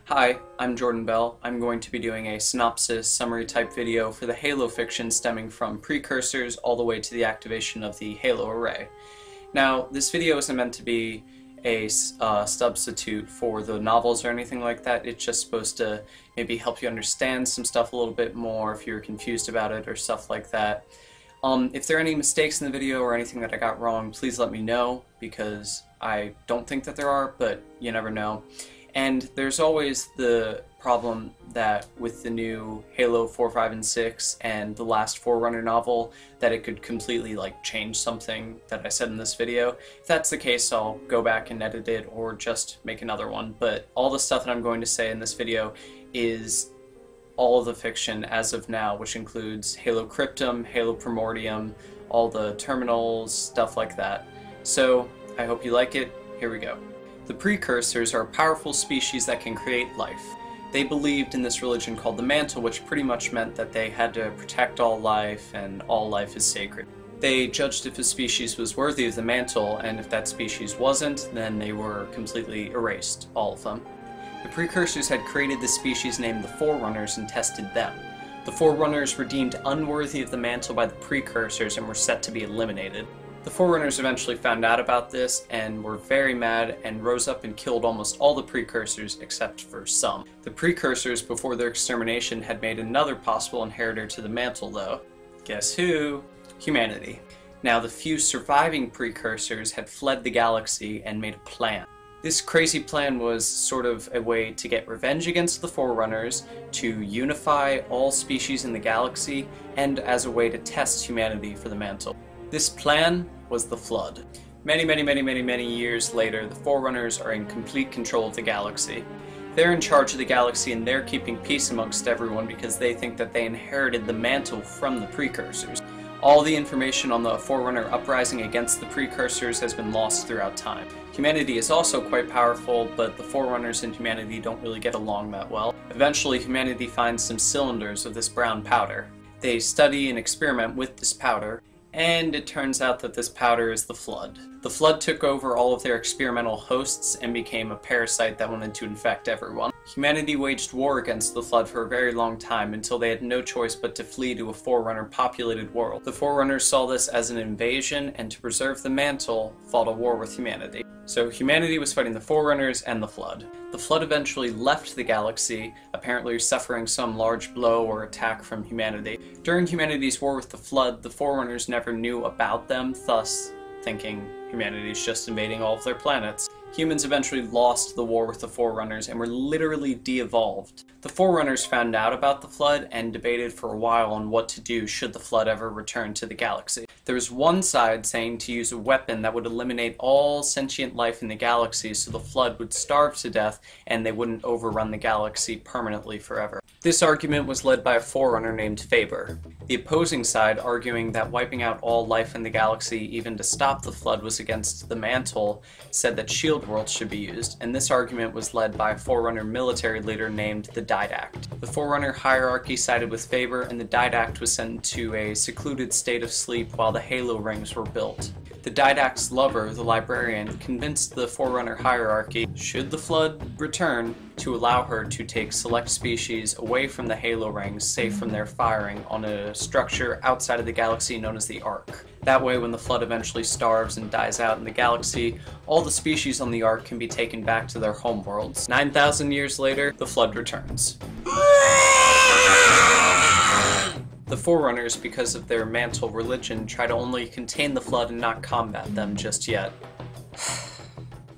Hi, I'm Jordan Bell. I'm going to be doing a synopsis summary type video for the Halo fiction stemming from precursors all the way to the activation of the Halo array. Now, this video isn't meant to be a substitute for the novels or anything like that. It's just supposed to maybe help you understand some stuff a little bit more if you're confused about it or stuff like that. If there are any mistakes in the video or anything that I got wrong, please let me know, because I don't think that there are, but you never know. And there's always the problem that with the new Halo 4, 5, and 6 and the last Forerunner novel, that it could completely change something that I said in this video. If that's the case, I'll go back and edit it or just make another one. But all the stuff that I'm going to say in this video is all of the fiction as of now, which includes Halo Cryptum, Halo Primordium, all the terminals, stuff like that. So I hope you like it. Here we go. The precursors are a powerful species that can create life. They believed in this religion called the Mantle, which pretty much meant that they had to protect all life and all life is sacred. They judged if a species was worthy of the Mantle, and if that species wasn't, then they were completely erased, all of them. The precursors had created the species named the Forerunners and tested them. The Forerunners were deemed unworthy of the Mantle by the precursors and were set to be eliminated. The Forerunners eventually found out about this and were very mad and rose up and killed almost all the precursors except for some. The precursors, before their extermination, had made another possible inheritor to the Mantle though. Guess who? Humanity. Now the few surviving precursors had fled the galaxy and made a plan. This crazy plan was sort of a way to get revenge against the Forerunners, to unify all species in the galaxy, and as a way to test humanity for the Mantle. This plan was the Flood. Many years later, the Forerunners are in complete control of the galaxy. They're in charge of the galaxy and they're keeping peace amongst everyone because they think that they inherited the Mantle from the precursors. All the information on the Forerunner uprising against the precursors has been lost throughout time. Humanity is also quite powerful, but the Forerunners and humanity don't really get along that well. Eventually, humanity finds some cylinders of this brown powder. They study and experiment with this powder, and it turns out that this powder is the Flood. The Flood took over all of their experimental hosts and became a parasite that wanted to infect everyone. Humanity waged war against the Flood for a very long time until they had no choice but to flee to a Forerunner-populated world. The Forerunners saw this as an invasion, and to preserve the Mantle, fought a war with humanity. So humanity was fighting the Forerunners and the Flood. The Flood eventually left the galaxy, apparently suffering some large blow or attack from humanity. During humanity's war with the Flood, the Forerunners never knew about them, thus thinking humanity's just invading all of their planets. Humans eventually lost the war with the Forerunners and were literally de-evolved. The Forerunners found out about the Flood and debated for a while on what to do should the Flood ever return to the galaxy. There was one side saying to use a weapon that would eliminate all sentient life in the galaxy so the Flood would starve to death and they wouldn't overrun the galaxy permanently forever. This argument was led by a Forerunner named Faber. The opposing side, arguing that wiping out all life in the galaxy even to stop the Flood was against the Mantle, said that shield worlds should be used, and this argument was led by a Forerunner military leader named the Didact. The Forerunner hierarchy sided with Faber, and the Didact was sent to a secluded state of sleep while the Halo rings were built. The Didact's lover, the Librarian, convinced the Forerunner hierarchy, should the Flood return, to allow her to take select species away from the Halo rings, safe from their firing, on a structure outside of the galaxy known as the Ark. That way, when the Flood eventually starves and dies out in the galaxy, all the species on the Ark can be taken back to their homeworlds. 9,000 years later, the Flood returns. The Forerunners, because of their Mantle religion, try to only contain the Flood and not combat them just yet.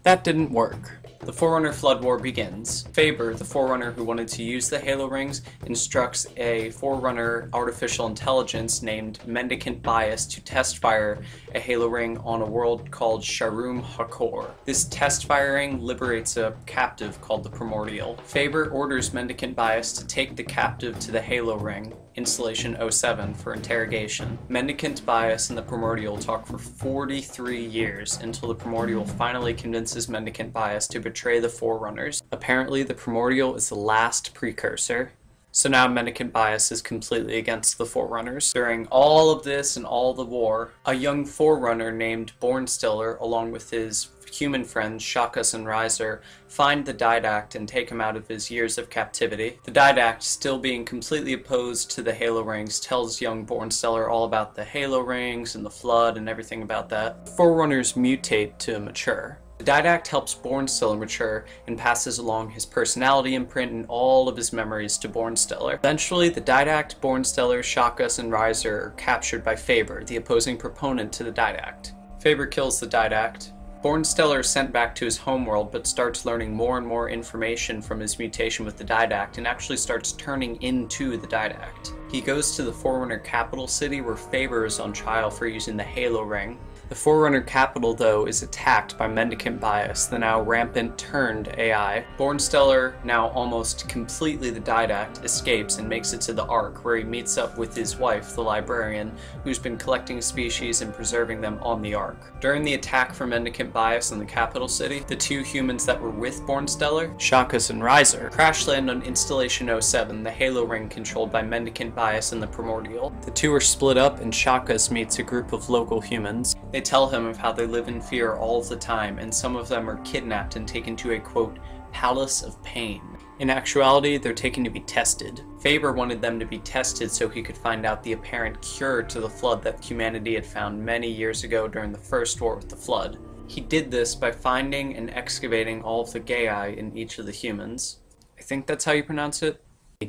That didn't work. The Forerunner Flood War begins. Faber, the Forerunner who wanted to use the Halo rings, instructs a Forerunner artificial intelligence named Mendicant Bias to test fire a Halo ring on a world called Sharum Hakor. This test firing liberates a captive called the Primordial. Faber orders Mendicant Bias to take the captive to the Halo ring, Installation 07, for interrogation. Mendicant Bias and the Primordial talk for 43 years until the Primordial finally convinces Mendicant Bias to betray the Forerunners. Apparently, the Primordial is the last precursor. So now mendicant bias is completely against the Forerunners. During all of this and all the war, a young Forerunner named Bornstiller, along with his human friends Shakkus and Riser, find the Didact and take him out of his years of captivity. The Didact, still being completely opposed to the Halo Rings, tells young Bornstiller all about the Halo Rings and the Flood and everything about that. The Forerunners mutate to mature. The Didact helps Bornstiller mature and passes along his personality imprint and all of his memories to Bornstiller. Eventually, the Didact, Bornstiller, Shakkus, and Riser are captured by Faber, the opposing proponent to the Didact. Faber kills the Didact. Bornstiller is sent back to his homeworld, but starts learning more and more information from his mutation with the Didact and actually starts turning into the Didact. He goes to the Forerunner capital city where Faber is on trial for using the Halo Ring. The Forerunner capital, though, is attacked by Mendicant Bias, the now rampant turned AI. Bornstiller, now almost completely the Didact, escapes and makes it to the Ark, where he meets up with his wife, the Librarian, who's been collecting species and preserving them on the Ark. During the attack from Mendicant Bias in the capital city, the two humans that were with Bornstiller, Shakkus and Riser, crash land on Installation 07, the Halo Ring controlled by Mendicant Bias and the Primordial. The two are split up and Shakkus meets a group of local humans. They tell him of how they live in fear all of the time, and some of them are kidnapped and taken to a, quote, palace of pain. In actuality, they're taken to be tested. Faber wanted them to be tested so he could find out the apparent cure to the Flood that humanity had found many years ago during the first war with the Flood. He did this by finding and excavating all of the Gaia in each of the humans. I think that's how you pronounce it.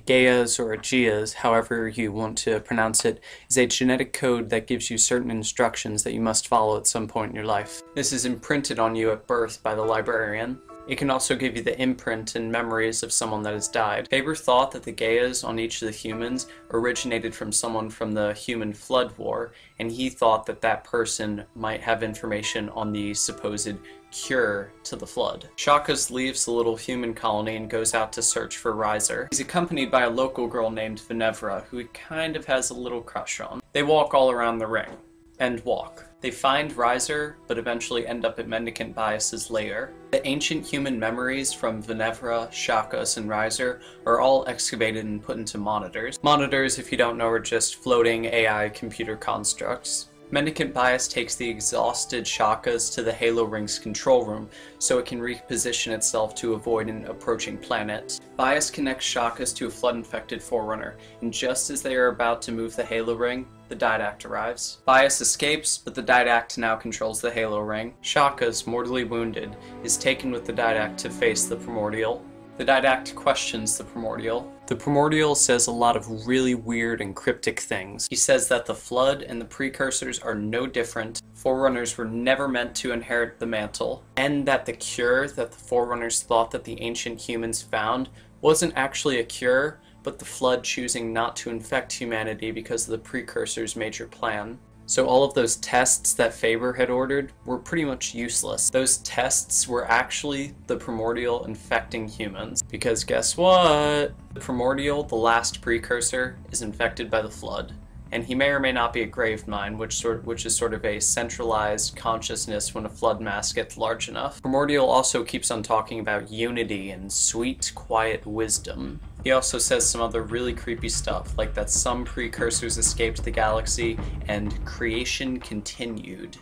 Gaias or Aegeas, however you want to pronounce it, is a genetic code that gives you certain instructions that you must follow at some point in your life. This is imprinted on you at birth by the Librarian. It can also give you the imprint and memories of someone that has died. Faber thought that the Gaias on each of the humans originated from someone from the human flood war, and he thought that that person might have information on the supposed cure to the Flood. Shakkus leaves the little human colony and goes out to search for Riser. He's accompanied by a local girl named Venevra, who he kind of has a little crush on. They walk all around the ring. And walk. They find Riser, but eventually end up at Mendicant Bias's lair. The ancient human memories from Venevra, Shakkus, and Riser are all excavated and put into monitors. Monitors, if you don't know, are just floating AI computer constructs. Mendicant Bias takes the exhausted Shakkus to the Halo Ring's control room so it can reposition itself to avoid an approaching planet. Bias connects Shakkus to a flood-infected Forerunner, and just as they are about to move the Halo Ring, the Didact arrives. Bias escapes, but the Didact now controls the Halo Ring. Shakkus, mortally wounded, is taken with the Didact to face the Primordial. The Didact questions the Primordial. The Primordial says a lot of really weird and cryptic things. He says that the Flood and the Precursors are no different, Forerunners were never meant to inherit the mantle, and that the cure that the Forerunners thought that the ancient humans found wasn't actually a cure, but the Flood choosing not to infect humanity because of the Precursors' major plan. So all of those tests that Faber had ordered were pretty much useless. Those tests were actually the Primordial infecting humans. Because guess what? The Primordial, the last precursor, is infected by the Flood. And he may or may not be a grave mind, which is sort of a centralized consciousness when a flood mass gets large enough. Primordial also keeps on talking about unity and sweet, quiet wisdom. He also says some other really creepy stuff, like that some precursors escaped the galaxy and creation continued.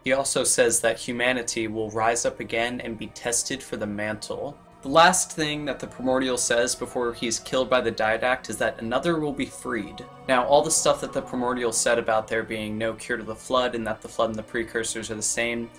He also says that humanity will rise up again and be tested for the mantle. The last thing that the Primordial says before he's killed by the Didact is that another will be freed. Now, all the stuff that the Primordial said about there being no cure to the Flood and that the Flood and the Precursors are the same,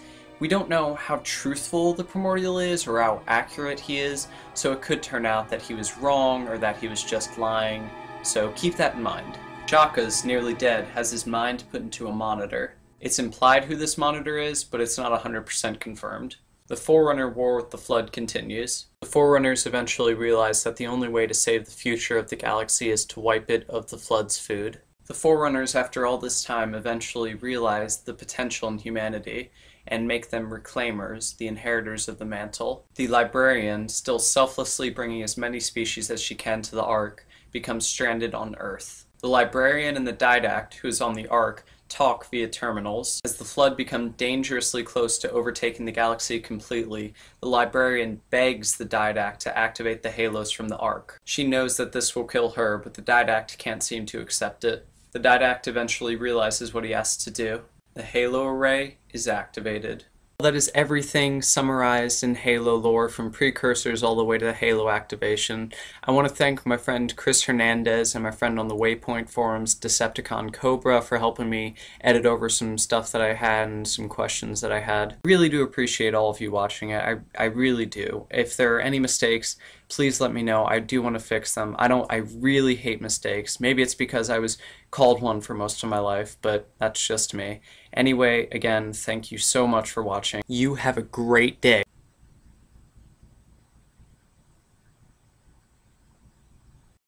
we don't know how truthful the Primordial is or how accurate he is, so it could turn out that he was wrong or that he was just lying, so keep that in mind. Shakkus, nearly dead, has his mind put into a monitor. It's implied who this monitor is, but it's not 100% confirmed. The Forerunner war with the Flood continues. The Forerunners eventually realize that the only way to save the future of the galaxy is to wipe it of the Flood's food. The Forerunners, after all this time, eventually realize the potential in humanity and make them reclaimers, the inheritors of the mantle. The Librarian, still selflessly bringing as many species as she can to the Ark, becomes stranded on Earth. The Librarian and the Didact, who is on the Ark, talk via terminals. As the Flood become dangerously close to overtaking the galaxy completely, the librarian begs the Didact to activate the halos from the Ark. She knows that this will kill her, but the Didact can't seem to accept it. The Didact eventually realizes what he has to do. The Halo Array is activated. That is everything summarized in Halo lore, from precursors all the way to the Halo activation. I want to thank my friend Chris Hernandez and my friend on the Waypoint forums, Decepticon Cobra, for helping me edit over some stuff that I had and some questions that I had. Really do appreciate all of you watching it. I really do. If there are any mistakes, please let me know. I do want to fix them. I really hate mistakes. Maybe it's because I was called one for most of my life, but that's just me. Anyway, again, thank you so much for watching. You have a great day.